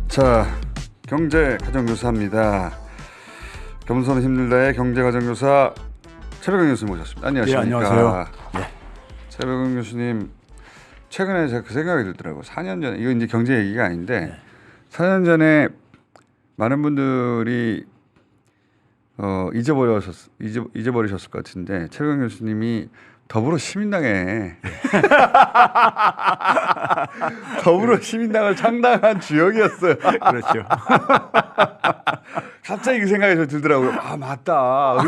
자, 경제 가정교사입니다. 겸손은 힘들다의 경제 가정교사 최백은 교수님 모셨습니다. 안녕하십니까? 네, 안녕하세요. 네. 최백은 교수님, 최근에 제가 그 생각이 들더라고요. 4년 전에, 이거 이제 경제 얘기가 아닌데, 네. 4년 전에 많은 분들이 잊어버리셨을 것 같은데, 최백은 교수님이 더불어시민당에 더불어시민당을 창당한 주역이었어요. 그렇죠. 갑자기 그 생각이 저 들더라고요. 아, 맞다.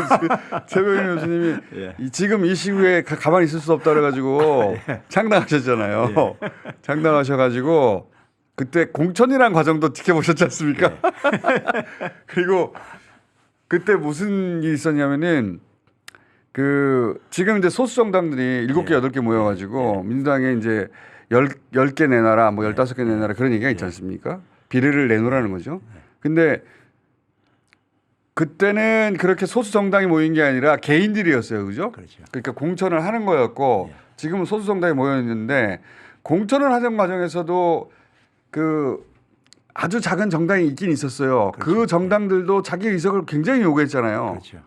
최백은 교수님이 예. 지금 이 시국에 가만히 있을 수 없다 그래가지고 예. 창당하셨잖아요. 예. 창당하셔가지고 그때 공천이라는 과정도 지켜보셨지 않습니까? 예. 그리고 그때 무슨 일이 있었냐면은 지금 이제 소수 정당들이 7개, 8개 모여가지고 민주당에 이제 10개 내놔라, 뭐 15개 내놔라 그런 얘기가 있지 않습니까? 비례를 내놓으라는 거죠. 근데 그때는 그렇게 소수 정당이 모인 게 아니라 개인들이었어요. 그죠? 그렇죠. 그러니까 공천을 하는 거였고 지금은 소수 정당이 모여 있는데 공천을 하는 과정에서도 아주 작은 정당이 있긴 있었어요. 그렇죠. 그 정당들도 자기 의석을 굉장히 요구했잖아요. 그렇죠.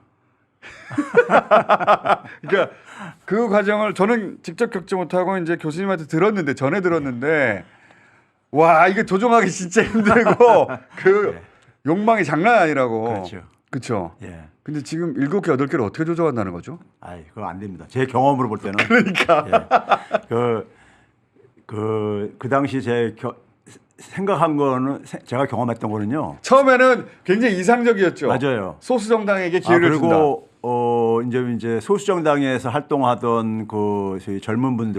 그러니까 그 과정을 저는 직접 겪지 못하고 이제 교수님한테 전해 들었는데 와, 이게 조종하기 진짜 힘들고 욕망이 장난 아니라고. 그렇죠. 그렇죠. 예. 근데 지금 7개, 8개를 어떻게 조정한다는 거죠? 아이, 그거 안 됩니다. 제 경험으로 볼 때는. 그러니까. 예. 그 당시 생각한 거는 제가 경험했던 거는요. 처음에는 굉장히 이상적이었죠. 맞아요. 소수 정당에게 기회를 준다. 그리고 이제 소수 정당에서 활동하던 저희 젊은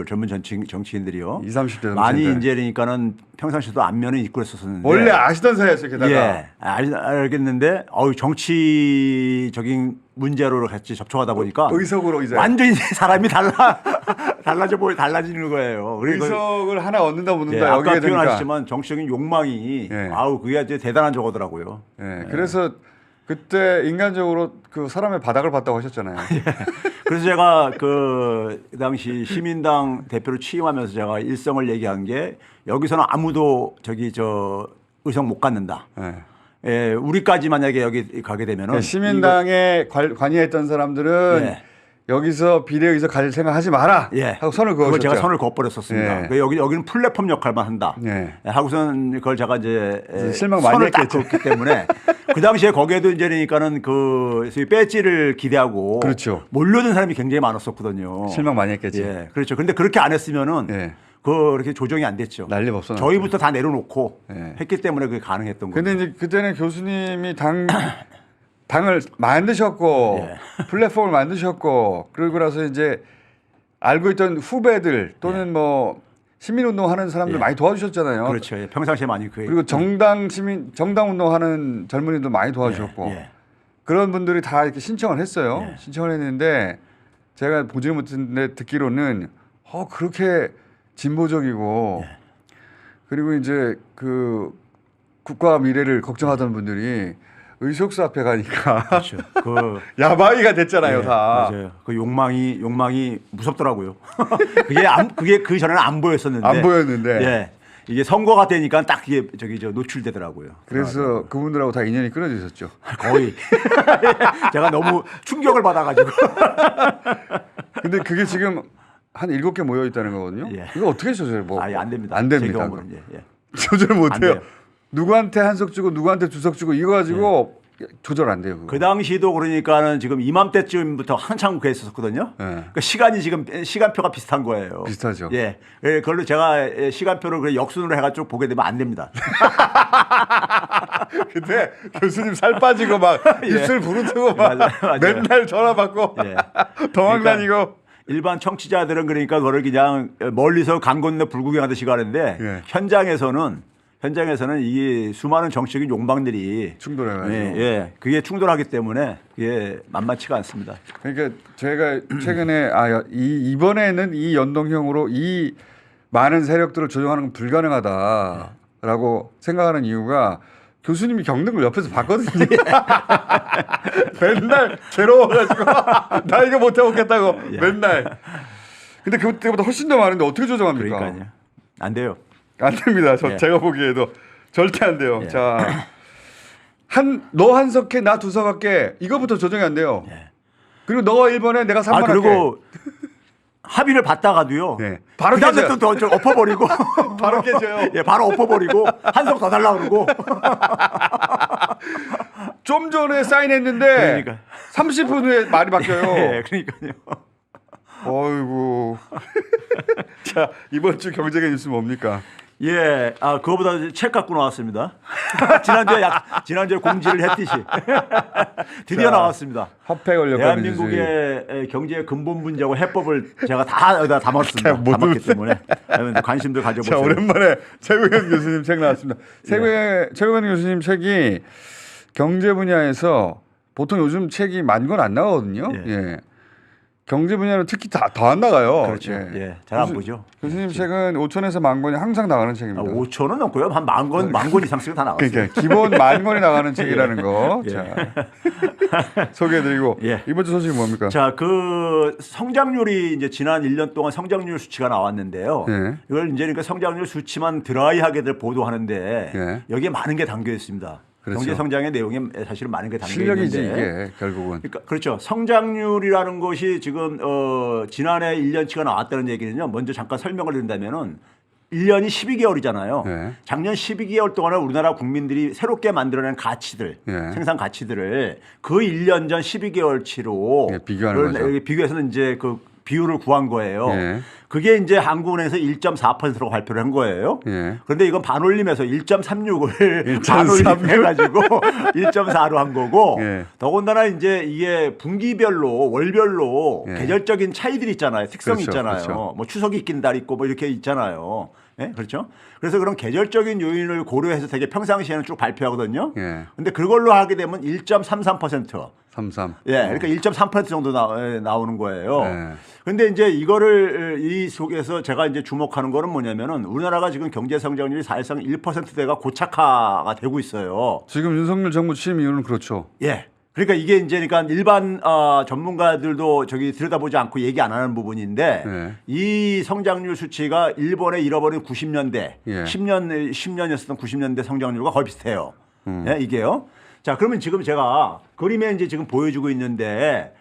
정치인들이요. 20, 30대 많이 이제 그러니까는 평상시에도 안면은 입고 했었는데 원래 아시던 사이였어요, 게다가. 예, 알겠는데 정치적인 문제로 같이 접촉하다 보니까 의석으로 이제 완전히 사람이 달라지는 거예요. 의석을 하나 얻는다 묻는다. 예, 아까 여기에 표현하셨지만 정치적인 욕망이 그게 아주 대단한 저거더라고요. 예, 그래서 그때 인간적으로 그 사람의 바닥을 봤다고 하셨잖아요. 그래서 제가 그 당시 시민당 대표로 취임하면서 제가 일성을 얘기한 게 여기서는 아무도 의석 못 갖는다. 예, 우리까지 만약에 여기 가게 되면은 시민당에 관여했던 사람들은 여기서 비례의석 갈 생각하지 마라. 하고 선을 그었죠. 그걸 제가 선을 그어버렸었습니다. 여기는 플랫폼 역할만 한다. 하고선 그걸 제가 이제 실망 많이 했겠죠. 그었기 때문에 그 당시에 거기에도 이제 그러니까는 배지를 기대하고 그렇죠. 몰려든 사람이 굉장히 많았었거든요. 실망 많이 했겠지. 예, 그렇죠. 그런데 그렇게 안 했으면은 그렇게 조정이 안 됐죠. 난리 없어. 저희부터 다 내려놓고 했기 때문에 그게 가능했던 거예요. 근데 이제 그때는 교수님이 당을 만드셨고 플랫폼을 만드셨고 그러고 나서 이제 알고 있던 후배들 또는 뭐 시민운동하는 사람들 많이 도와주셨잖아요. 그렇죠. 평상시에 많이 그리고 정당 운동하는 젊은이도 많이 도와주셨고 그런 분들이 다 이렇게 신청을 했어요. 신청을 했는데 제가 보지는 못했는데 듣기로는 그렇게 진보적이고 그리고 이제 국가 미래를 걱정하던 분들이 의석수 앞에 가니까 그렇죠. 야바이가 됐잖아요, 다. 맞아요. 그 욕망이 무섭더라고요. 그게 그 전에는 안 보였었는데. 안 보였는데. 이게 선거가 되니까 딱 이게 노출되더라고요. 그래서 그분들하고 다 인연이 끊어지셨죠. 거의. 제가 너무 충격을 받아가지고. 근데 그게 지금 한 7개 모여 있다는 거거든요. 이거 어떻게 조절해? 안 됩니다. 안 됩니다. 조절 못 해요. 누구한테 한석 주고 누구한테 두석 주고 이거 가지고 조절 안 돼요. 그거. 그 당시도 그러니까는 지금 이맘때쯤부터 한창 그랬었거든요. 그러니까 시간이 지금 시간표가 비슷한 거예요. 비슷하죠. 그걸로 제가 시간표를 역순으로 해가지고 보게 되면 안 됩니다. 근데 교수님 살 빠지고 막 입술 부르트고 막 맞아요. 맨날 전화 받고 도망 다니고. 일반 청취자들은 그러니까 그걸 그냥 멀리서 강 건너 불구경하듯이 가는데 현장에서는 이게 수많은 정치적인 욕망들이 충돌해가지고 그게 충돌하기 때문에 그게 만만치가 않습니다. 그러니까 제가 최근에 이번에는 이 연동형으로 이 많은 세력들을 조정하는 건 불가능하다라고 생각하는 이유가 교수님이 겪는 걸 옆에서 봤거든요. 맨날 괴로워가지고 나 이거 못 해먹겠다고 맨날. 근데 그때보다 훨씬 더 많은데 어떻게 조정합니까? 그러니까요. 안 돼요. 안 됩니다. 예. 제가 보기에도 절대 안 돼요. 예. 자, 너 한석해, 나 두석 할게. 이거부터 조정이 안 돼요. 예. 그리고 너가 1번에 내가 3번 할게. 그리고 합의를 받다가도요. 네. 바로 그 다음에 깨져요. 또 엎어버리고 바로 깨져요. 예, 바로 엎어버리고 한석 더 달라 그러고. 좀 전에 사인했는데 그러니까. 30분 후에 말이 바뀌어요. 예, 그러니까요. 어이구. 자, 이번 주 경제계 뉴스 뭡니까? 예, 그거보다 책 갖고 나왔습니다. 지난주에 공지를 했듯이 드디어 자, 나왔습니다. 화폐 권력과 민주주의. 대한민국의 경제의 근본 문제하고 해법을 제가 다 여기다 담았습니다. 못 담았기 읽었어요. 때문에 여러분들 관심들 자, 가져보세요. 오랜만에 최고현 교수님 책 나왔습니다. 최고현 교수님 책이 경제 분야에서 보통 요즘 책이 10,000권 안 나가거든요. 예. 예. 경제 분야는 특히 더 안 나가요. 그렇죠. 예, 잘 안 보죠. 교수님 책은 5천에서 10,000권이 항상 나가는 책입니다. 5천은 넘고요. 한 10,000권 이상 쓰고 다 나왔어요. 그러니까 기본 10,000권이 나가는 책이라는 거. 예. 자, 소개해드리고 예. 이번 주 소식이 뭡니까? 자, 그 성장률이 이제 지난 1년 동안 성장률 수치가 나왔는데요. 예. 이걸 이제 그러니까 성장률 수치만 드라이하게들 보도하는데 예. 여기에 많은 게 담겨 있습니다. 그렇죠. 경제 성장의 내용에 사실은 많은 게 담겨 실력이지 있는데 이게 결국은. 그러니까 그렇죠. 성장률이라는 것이 지금 지난해 1년치가 나왔다는 얘기는요. 먼저 잠깐 설명을 드린다면은 1년이 12개월이잖아요. 네. 작년 12개월 동안에 우리나라 국민들이 새롭게 만들어낸 가치들, 네. 생산 가치들을 그 1년 전 12개월치로 네, 비교하는 거죠. 비교해서는 이제 그 비율을 구한 거예요. 네. 그게 이제 한국은행에서 1.4%라고 발표를 한 거예요. 네. 그런데 이건 반올림해서 1.36을 1.36. 반올림해가지고 1.4로 한 거고 네. 더군다나 이제 이게 분기별로 월별로 네. 계절적인 차이들이 있잖아요. 특성이 그렇죠, 있잖아요. 그렇죠. 뭐 추석이 낀 달 있고 뭐 이렇게 있잖아요. 예? 그렇죠. 그래서 그런 계절적인 요인을 고려해서 되게 평상시에는 쭉 발표하거든요. 예. 근데 그걸로 하게 되면 1.33%. 33. 예, 그러니까 1.3% 정도 나오는 거예요. 네. 근데 이제 이거를 이 속에서 제가 이제 주목하는 거는 뭐냐면은 우리나라가 지금 경제 성장률이 사실상 1%대가 고착화가 되고 있어요. 지금 윤석열 정부 취임 이유는 그렇죠. 예. 그러니까 이게 이제 그러니까 일반 전문가들도 저기 들여다보지 않고 얘기 안 하는 부분인데 네. 이 성장률 수치가 일본의 잃어버린 90년대, 예. 10년이었던 90년대 성장률과 거의 비슷해요. 예, 이게요. 자, 그러면 지금 제가 그림에 이제 지금 보여주고 있는데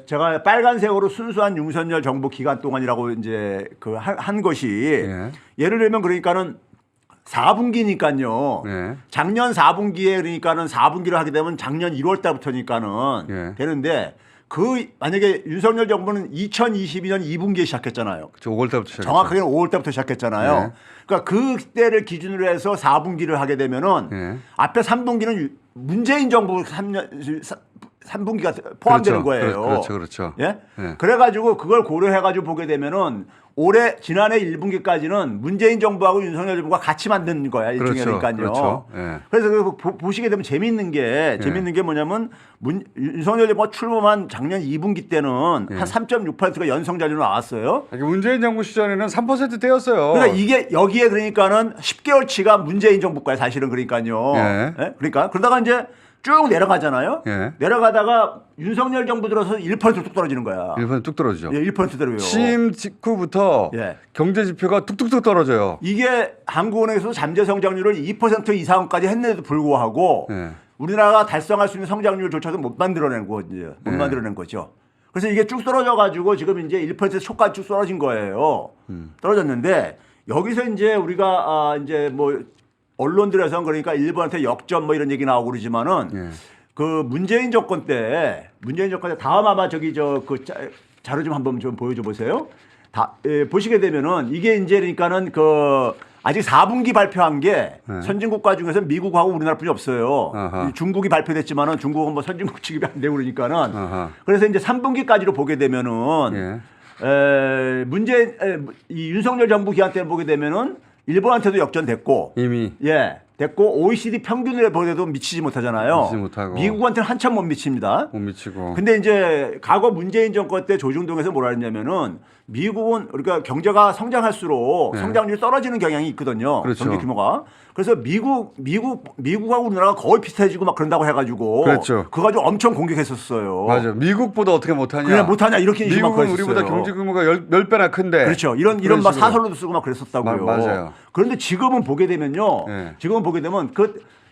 제가 빨간색으로 순수한 윤석열 정부 기간 동안이라고 이제 그 한 것이 예. 예를 들면 그러니까는 4분기니까요. 네. 작년 4분기에 그러니까는 4분기를 하게 되면 작년 1월 달부터니까는 예. 되는데 그 만약에 윤석열 정부는 2022년 2분기에 시작했잖아요. 저 5월달부터 시작했죠. 정확하게는 5월 달부터 시작했잖아요. 네. 그러니까 그때를 기준으로 해서 4분기를 하게 되면은 네. 앞에 3분기는 문재인 정부 3분기가 포함되는 그렇죠. 거예요. 그렇죠. 예? 네. 그래가지고 그걸 고려해가지고 보게 되면은 올해 지난해 1분기까지는 문재인 정부하고 윤석열 정부가 같이 만든 거야 일종의 그렇죠. 그러니까요. 그렇죠. 예. 그래서 그 보시게 되면 재밌는 게 뭐냐면 윤석열 정부가 출범한 작년 2분기 때는 예. 한 3.6%가 연성자료로 나왔어요. 문재인 정부 시절에는 3%대였어요. 그러니까 이게 여기에 그러니까는 10개월치가 문재인 정부 거야 사실은 그러니까요. 예. 예? 그러니까 그러다가 이제 쭉 내려가잖아요. 예. 내려가다가 윤석열 정부 들어서 1%뚝 떨어지는 거야. 1% 뚝 떨어지죠. 예, 1%대로요. 취임 직후부터 예. 경제 지표가 뚝뚝뚝 떨어져요. 이게 한국은행에서 잠재 성장률을 2% 이상까지 했는데도 불구하고 예. 우리나라가 달성할 수 있는 성장률조차도 못 만들어낸 거죠. 못 예. 만들어낸 거죠. 그래서 이게 쭉 떨어져 가지고 지금 이제 1% 초까지 쭉 떨어진 거예요. 떨어졌는데 여기서 이제 우리가 이제 뭐 언론들에서는 그러니까 일본한테 역전 뭐 이런 얘기 나오고 그러지만은 예. 그 문재인 정권 때 다음 아마 저기 자료 좀 한번 좀 보여줘 보세요. 보시게 되면은 이게 이제 그러니까는 그 아직 4분기 발표한 게 선진국가 중에서 미국하고 우리나라뿐이 없어요. 아하. 중국이 발표됐지만은 중국은 뭐 선진국 취급이 안 되고 그러니까는 아하. 그래서 이제 3분기까지로 보게 되면은 이 윤석열 정부 기간 때 보게 되면은 일본한테도 역전됐고 이미 됐고 OECD 평균에 보게도 미치지 못하잖아요. 미치지 못하고. 미국한테는 한참 못 미칩니다. 못 미치고. 근데 이제 과거 문재인 정권 때 조중동에서 뭐라 했냐면은 미국은 그러니까 경제가 성장할수록 네. 성장률이 떨어지는 경향이 있거든요. 그렇죠. 경제 규모가. 그래서 미국하고 우리나라가 거의 비슷해지고 막 그런다고 해가지고 그렇죠. 그거 가지고 엄청 공격했었어요. 맞아. 미국보다 어떻게 못하냐. 그냥 못하냐 이렇게 미국은 인식만 우리보다 경제 규모가 10배나 큰데. 그렇죠. 이런 그런 막 식으로. 사설로도 쓰고 막 그랬었다고요. 맞아요. 그런데 지금은 보게 되면요. 네. 지금은 보게 되면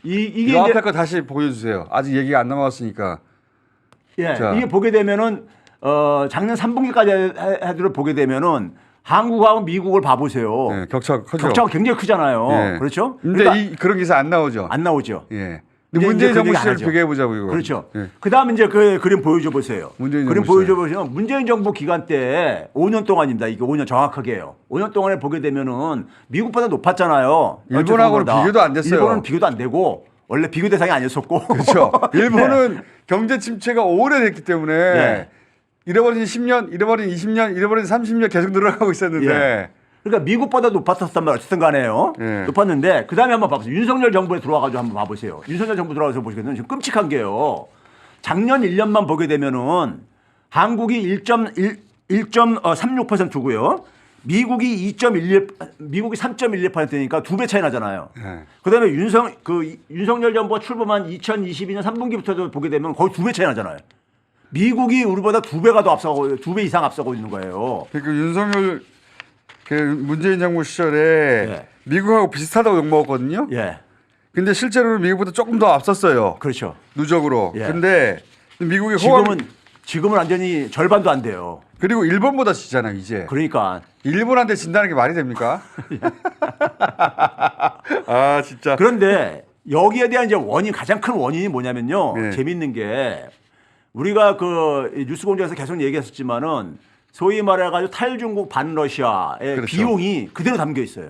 이게 이 이제 앞에 거 다시 보여주세요. 아직 얘기가 안 나왔으니까. 예, 자. 이게 보게 되면은 작년 3분기까지 해도 보게 되면은 한국하고 미국을 봐보세요. 네, 격차가 크죠. 격차가 굉장히 크잖아요. 예. 그렇죠? 근데 그러니까 그런 기사 안 나오죠. 안 나오죠. 예. 이제 문재인 그 정부 얘기 안 시절 하죠. 비교해 보자고 이거. 그렇죠. 예. 그다음 이제 그 그림 보여줘 보세요. 문재인 그림 정부 보여줘 보시면 문재인 정부 기간 때 5년 동안입니다. 이게 5년 정확하게요. 5년 동안에 보게 되면은 미국보다 높았잖아요. 일본하고는 어쨌든 비교도 안 됐어요. 일본은 비교도 안 되고 원래 비교 대상이 아니었었고. 그렇죠. 일본은 경제 침체가 오래됐기 때문에 네. 잃어버린 10년, 잃어버린 20년, 잃어버린 30년 계속 늘어나고 있었는데 예. 그러니까 미국보다 높았었단 말이에요. 어쨌든 간에요. 예. 높았는데 그다음에 한번 봐보세요. 윤석열 정부에 들어와가지고 한번 봐보세요. 윤석열 정부 들어와서 보시겠는데 지금 끔찍한 게요. 작년 1년만 보게 되면은 한국이 1.36%고요. 미국이 3.11%니까 2배 차이 나잖아요. 예. 그다음에 윤석열 정부가 출범한 2022년 3분기부터 보게 되면 거의 2배 차이 나잖아요. 미국이 우리보다 2배가 더 앞서고 2배 이상 앞서고 있는 거예요. 그러니까 윤석열 그 문재인 정부 시절에 예. 미국하고 비슷하다고 욕먹었거든요. 예. 근데 실제로는 미국보다 조금 더 앞섰어요. 그렇죠. 누적으로. 예. 근데 미국이 지금은 완전히 절반도 안 돼요. 그리고 일본보다 지잖아요, 이제. 그러니까 일본한테 진다는 게 말이 됩니까? 아, 진짜. 그런데 여기에 대한 이제 가장 큰 원인이 뭐냐면요. 네. 재밌는 게 우리가 그 뉴스공장에서 계속 얘기했었지만은 소위 말해가지고 탈중국 반러시아의 그렇죠. 비용이 그대로 담겨 있어요.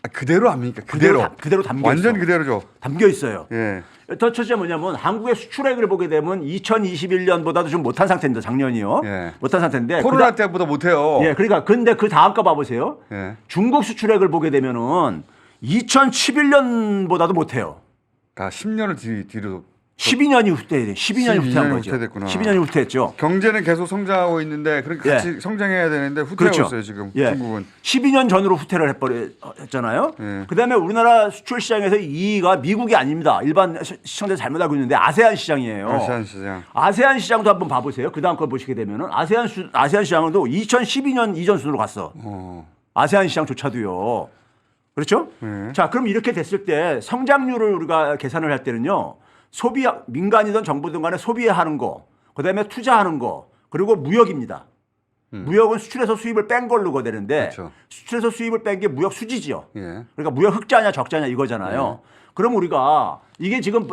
아, 그대로 합니까? 그대로. 그대로 담겨 완전 있어. 그대로죠. 담겨 있어요. 예. 더 첫째 뭐냐면 한국의 수출액을 보게 되면 2021년보다도 좀 못한 상태입니다. 작년이요. 예. 못한 상태인데 코로나 때보다 못해요. 예, 그러니까 근데 그 다음 거 봐보세요. 예. 중국 수출액을 보게 되면은 2011년보다도 못해요. 다 10년을 뒤로. 12년이 후퇴, 12년이 후퇴한 12년이 거죠. 후퇴됐구나. 12년이 후퇴했죠. 경제는 계속 성장하고 있는데 그렇게 같이 성장해야 되는데 후퇴하고 그렇죠. 있어요 지금 예. 중국은. 12년 전으로 후퇴를 했잖아요. 예. 그다음에 우리나라 수출 시장에서 2위가 미국이 아닙니다. 일반 시청자 잘못 알고 있는데 아세안 시장이에요. 아시안 시장. 아세안 시장도 한번 봐보세요. 그 다음 걸 보시게 되면은 아세안 시장도 2012년 이전 순으로 갔어. 아세안 시장조차도요. 그렇죠? 네. 자, 그럼 이렇게 됐을 때 성장률을 우리가 계산을 할 때는요. 민간이든 정부든 간에 소비하는 거, 그다음에 투자하는 거, 그리고 무역입니다. 무역은 수출에서 수입을 뺀 걸로 거되는데 그렇죠. 수출에서 수입을 뺀 게 무역 수지지요. 예. 그러니까 무역 흑자냐 적자냐 이거잖아요. 그럼 우리가 이게 지금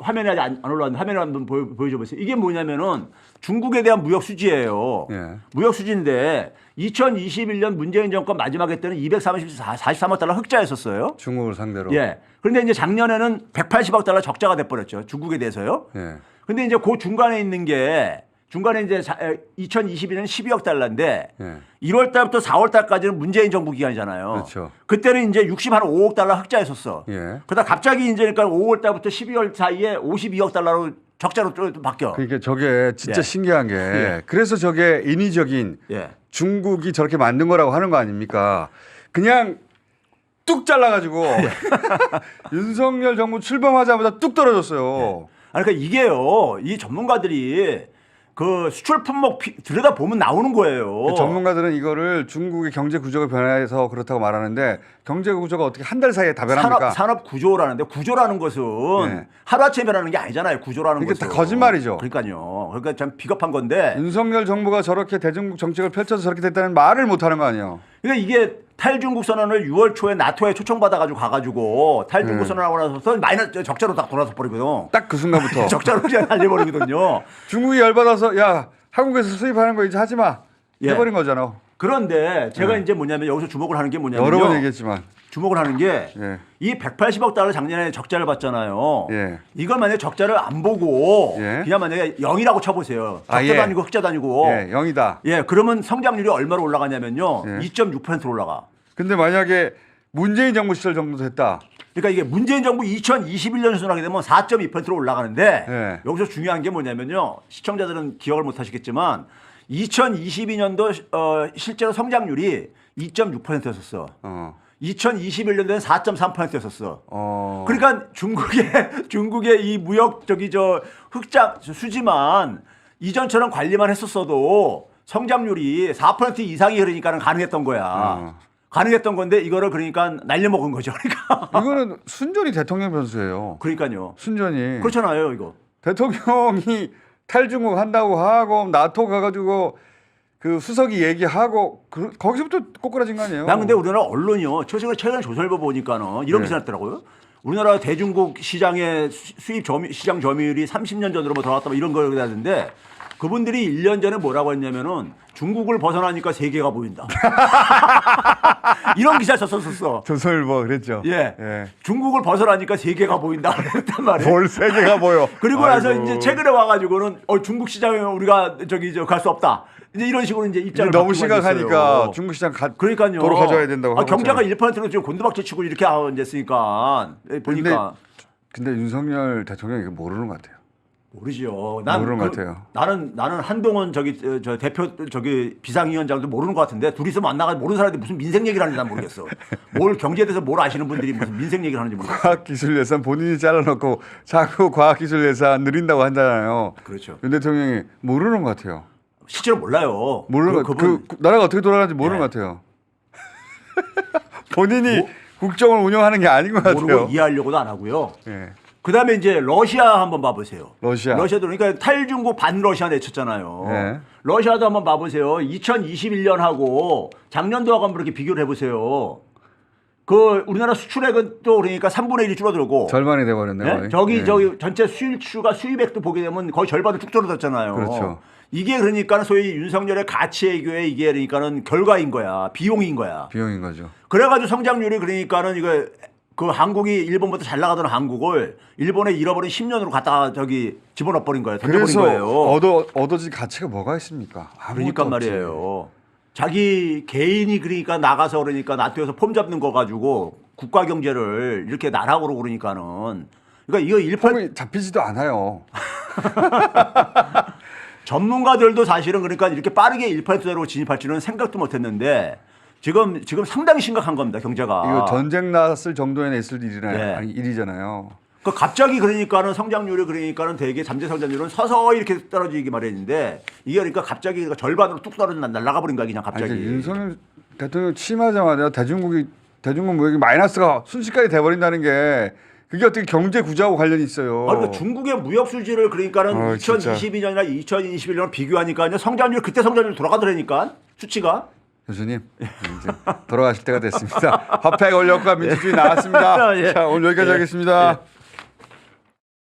화면에 아직 안 올라왔는데 화면을 한번 보여줘 보세요. 이게 뭐냐면은 중국에 대한 무역 수지예요. 예. 무역 수지인데 2021년 문재인 정권 마지막에 때는 243억 달러 흑자였었어요. 중국을 상대로. 예. 그런데 이제 작년에는 180억 달러 적자가 돼버렸죠. 중국에 대해서요. 예. 근데 이제 그 중간에 있는 게 중간에 이제 2022년 12억 달러인데 예. 1월 달부터 4월 달까지는 문재인 정부 기간이잖아요. 그렇죠. 그때는 이제 65억 달러 흑자였었어. 예. 그러다 갑자기 이제 그러니까 5월 달부터 12월 사이에 52억 달러로 적자로 또 바뀌어. 그러니까 저게 진짜 예. 신기한 게 예. 그래서 저게 인위적인 예. 중국이 저렇게 만든 거라고 하는 거 아닙니까? 그냥 뚝 잘라가지고 윤석열 정부 출범하자마자 뚝 떨어졌어요. 아니, 그러니까 이게요, 이 전문가들이 그 수출 품목 들여다 보면 나오는 거예요. 그 전문가들은 이거를 중국의 경제 구조가 변해서 그렇다고 말하는데 경제 구조가 어떻게 한 달 사이에 다 변합니까? 산업 구조라는데 구조라는 것은 네. 하루아침에 변하는 게 아니잖아요. 구조라는 이게 것은. 다 거짓말이죠. 그러니까요. 그러니까 참 비겁한 건데. 윤석열 정부가 저렇게 대중국 정책을 펼쳐서 저렇게 됐다는 말을 못 하는 거 아니에요. 그러니까 이게 탈중국 선언을 6월 초에 나토에 초청받아가지고 가가지고 탈중국 네. 선언하고 나서 마이너스 적자로 딱 돌아서 버리거든. 딱 그 순간부터 적자로 그냥 날려버리거든요. 중국이 열받아서 야 한국에서 수입하는 거 이제 하지 마 예. 해버린 거잖아. 그런데 제가 네. 이제 뭐냐면 여기서 주목을 하는 게 뭐냐면요. 여러 번 얘기했지만 주목을 하는 게 이 예. 180억 달러 작년에 적자를 봤잖아요. 예. 이걸 만약에 적자를 안 보고 예. 그냥 만약에 0이라고 쳐보세요. 적자도 아, 예. 아니고 흑자도 아니고. 예, 0이다. 예, 그러면 성장률이 얼마로 올라가냐면요. 예. 2.6%로 올라가. 근데 만약에 문재인 정부 시절 정도 됐다. 그러니까 이게 문재인 정부 2021년 수준으로 하게 되면 4.2%로 올라가는데 예. 여기서 중요한 게 뭐냐면요. 시청자들은 기억을 못 하시겠지만 2022년도 실제로 성장률이 2.6%였었어. 2021년도에는 4.3%였었어. 그러니까 중국의 이 무역 흑자 수지만 이전처럼 관리만 했었어도 성장률이 4% 이상이 그러니까는 가능했던 거야. 가능했던 건데 이거를 그러니까 날려먹은 거죠. 그러니까. 이거는 순전히 대통령 변수예요. 그러니까요. 순전히. 그렇잖아요, 이거. 대통령이 탈중국 한다고 하고 나토 가가지고 그 수석이 얘기하고 거기서부터 꼬꾸라진 거 아니에요? 난 근데 우리나라 언론이요. 최근 조선일보 보니까는 이런 기사 났더라고요. 우리나라 대중국 시장의 시장 점유율이 30년 전으로 뭐 돌아왔다 뭐 이런 걸 하는데 그분들이 1년 전에 뭐라고 했냐면은 중국을 벗어나니까 세계가 보인다. 이런 기사 썼었어. 조선일보 그랬죠. 예. 중국을 벗어나니까 세계가 보인다 그랬단 말이에요. 뭘 세계가 보여. 그리고 나서 이제 최근에 와가지고는 중국 시장에 우리가 갈 수 없다. 이제 이런 식으로 이제 입장을 너무 바꾸고 심각하니까 있어요. 중국 시장 그러니까요. 도로 가져야 된다고 하고 경제가 있잖아요. 1%로 지금 곤두박질 치고 이렇게 앉았으니까 보니까 근데 윤석열 대통령이 이거 모르는 것 같아요. 모르죠. 모르는 것 같아요. 나는 한동훈 저 대표 비상위원장도 모르는 것 같은데 둘이서 만나가 모르는 사람들이 무슨 민생 얘기를 하는지 난 모르겠어. 뭘 경제에 대해서 뭘 아시는 분들이 무슨 민생 얘기를 하는지 모르겠어. 과학기술 예산 본인이 잘라놓고 자꾸 과학기술 예산 느린다고 한잖아요. 그렇죠. 윤 대통령이 모르는 것 같아요. 실제로 몰라요. 모르는 그 나라가 어떻게 돌아가는지 모르는 것 같아요. 본인이 국정을 운영하는 게 아닌 것 같아요. 모르고 이해하려고도 안 하고요. 예. 그다음에 이제 러시아 한번 봐보세요. 러시아도 그러니까 탈중국 반러시아 내쳤잖아요. 네. 러시아도 한번 봐보세요. 2021년하고 작년도하고 한번 이렇게 비교를 해보세요. 그 우리나라 수출액은 또 그러니까 3분의 1이 줄어들고 절반이 돼버렸네요. 네? 거의. 저기 전체 수입액도 보게 되면 거의 절반은 뚝 떨어졌잖아요. 그렇죠. 이게 그러니까 소위 윤석열의 가치외교의 이게 그러니까는 결과인 거야. 비용인 거야. 비용인 거죠. 그래가지고 성장률이 그러니까는 이거 그 한국이 일본보다 잘 나가던 한국을 일본에 잃어버린 10년으로 갖다가 집어넣어 버린 거예요. 던져버린 그래서 거예요. 얻어질 가치가 뭐가 있습니까? 그러니까 말이에요. 자기 개인이 그러니까 나가서 그러니까 나토에서 폼 잡는 거 가지고 국가 경제를 이렇게 나락으로 그러니까는 그러니까 이거 폼이 잡히지도 않아요. 전문가들도 사실은 그러니까 이렇게 빠르게 1%대로 진입할 줄은 생각도 못했는데 지금 상당히 심각한 겁니다. 경제가. 이거 전쟁 났을 정도에는 있을 일이잖아요. 네. 아니, 일이잖아요. 그 갑자기 그러니까는 성장률이 그러니까는 되게 잠재 성장률은 서서히 이렇게 떨어지기 마련인데 이게 그러니까 갑자기 절반으로 뚝 떨어져 날아가 버린 거야 그냥 갑자기. 아니, 윤석열 대통령 취임하자마자 대중국 무역이 마이너스가 순식간에 돼버린다는 게 그게 어떻게 경제 구조하고 관련이 있어요. 그러니까 중국의 무역 수지를 그러니까는 진짜. 2022년이나 2021년 비교하니까요 성장률 그때 성장률 돌아가더라니까 수치가. 교수님 이제 돌아가실 때가 됐습니다. 화폐가 올렸고 민주주의 나왔습니다. 예. 자 오늘 여기까지 하겠습니다.